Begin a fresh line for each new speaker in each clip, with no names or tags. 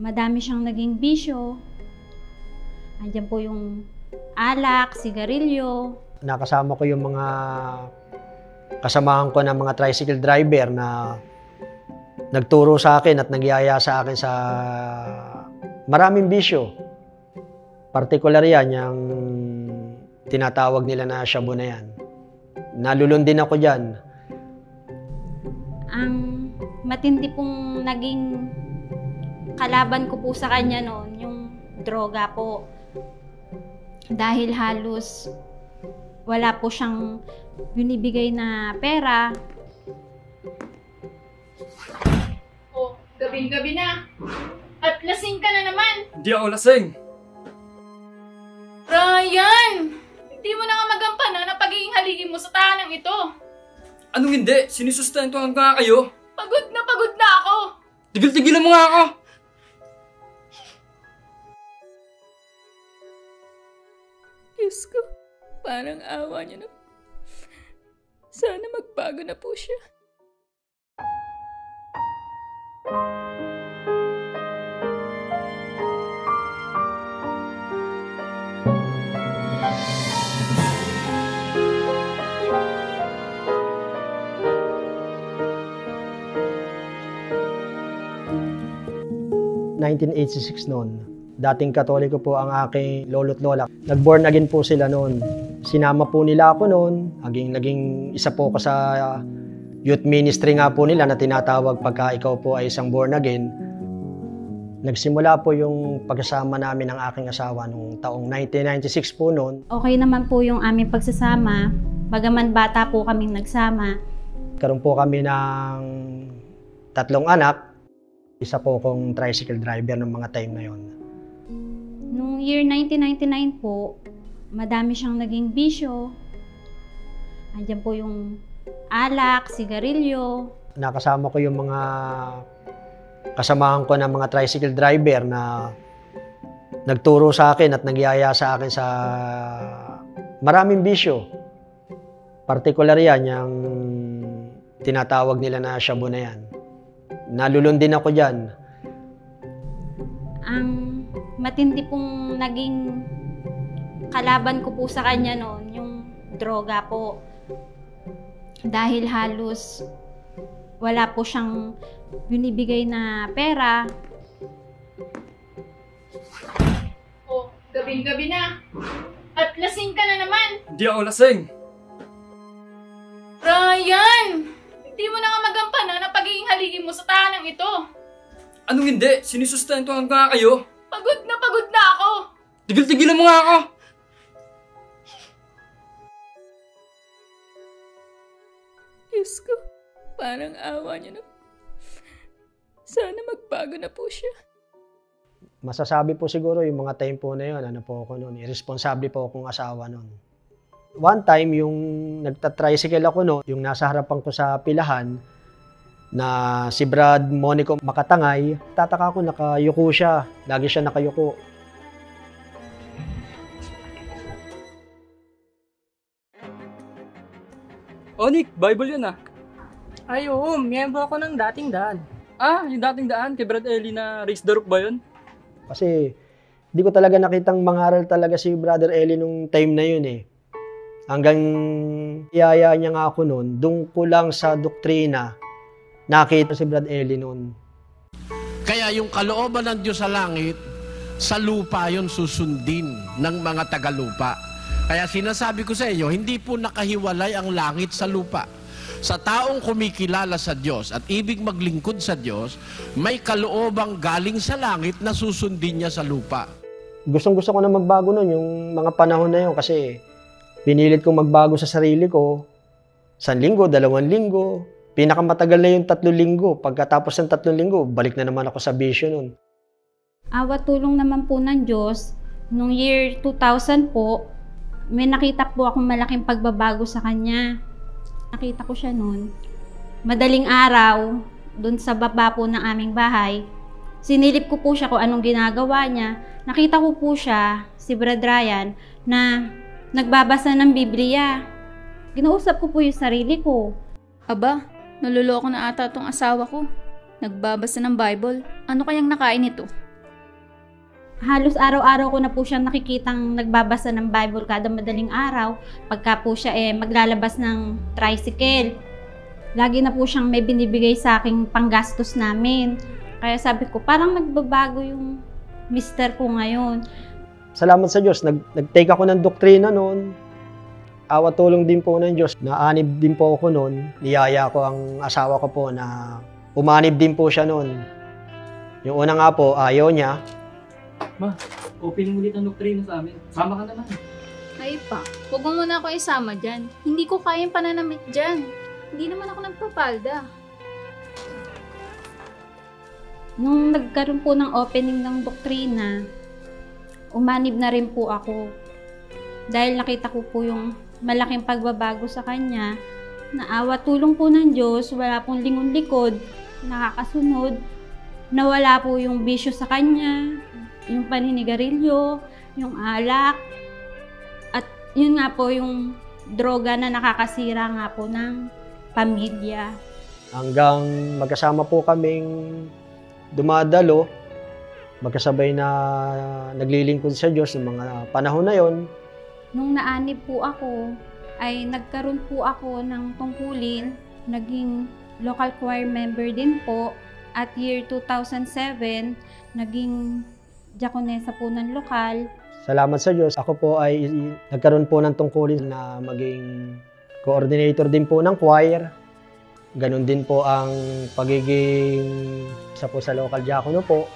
madami siyang naging bisyo. Andiyan po yung alak, sigarilyo.
Nakasama ko yung mga kasamahan ko ng mga tricycle driver na nagturo sa akin at nagyaya sa akin sa maraming bisyo. Partikular yan, yung tinatawag nila na shabu na yan. Nalulundin ako dyan.
Ang matindi pong naging kalaban ko po sa kanya noon, yung droga po. Dahil halos wala po siyang binibigay na pera.
Oh, gabing-gabi na. At lasing ka na naman.
Hindi ako lasing.
Ryan! Hindi mo na nga magampanan ang pagiging haligi mo sa tahanang ito.
Anong hindi? Sinisustentuhan ko nga kayo.
Pagod na ako.
Tigil-tigilan mo nga ako.
Diyos ko, parang awa niya na. Sana magbago na po siya.
...1986 noon. Dating Katoliko po ang aking lolo't lola. Nag-born again po sila noon. Sinama po nila ako noon. Naging isa po ko sa youth ministry nga po nila na tinatawag pagka ikaw po ay isang born again. Nagsimula po yung pagkasama namin ng aking asawa noong taong 1996 po noon.
Okay naman po yung aming pagsasama. Bagaman bata po kaming nagsama.
Karoon po kami ng 3 anak. Isa po akong tricycle driver ng mga time na yon.
Noong year 1999 po, madami siyang naging bisyo. Andiyan po yung alak, sigarilyo.
Nakasama ko yung mga kasamahan ko ng mga tricycle driver na nagturo sa akin at nagyaya sa akin sa maraming bisyo. Partikular yan, yung tinatawag nila na shabu na yan. Nalulundin ako dyan.
Ang matindi pong naging kalaban ko po sa kanya noon, yung droga po. Dahil halos wala po siyang binibigay na pera.
Oh, gabing-gabi na. At lasing ka na naman.
Hindi ako lasing.
Ryan! Hindi mo na nga magampanan ang pagiging haligi mo sa tahanang ito.
Anong hindi? Sinisustentuhan ko nga kayo.
Pagod na ako.
Tigil-tigilan mo nga ako.
Diyos ko, parang awa niya na. Sana magbago na po siya.
Masasabi po siguro yung mga time po na yun, ano po ako noon, irresponsible po akong asawa noon. One time, yung nagta-tricycle ako noon, yung nasa harapan ko sa pilahan, na si Brad Monico Makatangay, tataka ko nakayuko siya. Lagi siya nakayuko.
Oh, Nick, Bible yun ah.
Ay, oo. Miyembro ako ng dating daan.
Ah, yung dating daan kay Brad Ellie na Raise the Roof ba yun?
Kasi, di ko talaga nakitang mangaral talaga si Brother Eli nung time na yun eh. Hanggang iyaya niya nga ako noon, doon ko lang sa doktrina, nakita si Brad Eli noon.
Kaya yung kalooban ng Diyos sa langit, sa lupa yon susundin ng mga tagalupa. Kaya sinasabi ko sa inyo, hindi po nakahiwalay ang langit sa lupa. Sa taong kumikilala sa Diyos at ibig maglingkod sa Diyos, may kaloobang galing sa langit na susundin niya sa lupa.
Gustong-gusto ko na magbago noon, yung mga panahon na yun, kasi pinilit kong magbago sa sarili ko. 1 linggo, 2 linggo, pinakamatagal na yung 3 linggo. Pagkatapos ng 3 linggo, balik na naman ako sa bisyo noon.
Awa tulong naman po ng Diyos, nung year 2000 po, may nakita po akong malaking pagbabago sa kanya. Nakita ko siya noon. Madaling araw, dun sa baba po ng aming bahay, sinilip ko po siya kung anong ginagawa niya. Nakita ko po siya, si Brad Ryan, na nagbabasa ng Biblia. Ginausap ko po yung sarili ko.
Aba, naluloko na ata tong asawa ko. Nagbabasa ng Bible. Ano kayang nakain ito?
Halos araw-araw ko na po siyang nakikitang nagbabasa ng Bible kada madaling araw. Pagka po siya maglalabas ng tricycle, lagi na po siyang may binibigay sa aking panggastos namin. Kaya sabi ko, parang nagbabago yung mister ko ngayon.
Salamat sa Diyos, nag-take ako ng doktrina noon. Awat tulong din po ng Diyos. Naanib din po ako noon. Niyaya ko ang asawa ko po na umanib din po siya noon. Yung una nga po, ayaw niya.
Ma, opening ulit ang doktrina sa amin. Sama ka naman.
Ay pa, huwag mo muna ako isama dyan. Hindi ko kayang pananamit dyan. Hindi naman ako nagpapalda.
Nung nagkaroon po ng opening ng doktrina, umanib na rin po ako. Dahil nakita ko po yung malaking pagbabago sa kanya, naawa tulong po ng Diyos, wala pong lingon-likod, nakakasunod, nawala po yung bisyo sa kanya, yung paninigarilyo, yung alak, at yun nga po yung droga na nakakasira nga po ng pamilya.
Hanggang magkasama po kaming dumadalo, magkasabay na naglilingkod sa Diyos ng mga panahon na yon.
Nung naanib po ako, ay nagkaroon po ako ng tungkulin, naging local choir member din po. At year 2007, naging diakonesa po ng lokal.
Salamat sa Diyos, ako po ay nagkaroon po ng tungkulin na maging coordinator din po ng choir. Ganon din po ang pagiging isa po sa local diakono po.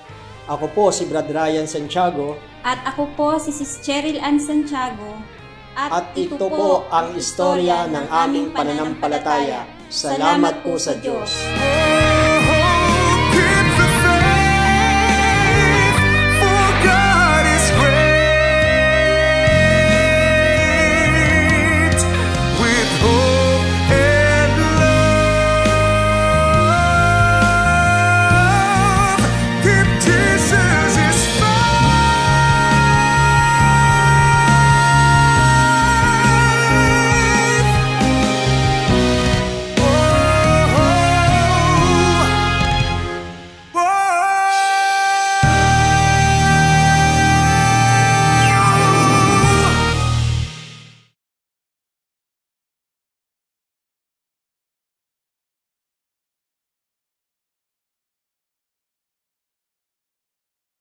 Ako po si Brad Ryan Santiago.
At ako po si Sis Cheryl Ann Santiago.
At ito po ang istorya ng aming pananampalataya. Salamat po sa Diyos.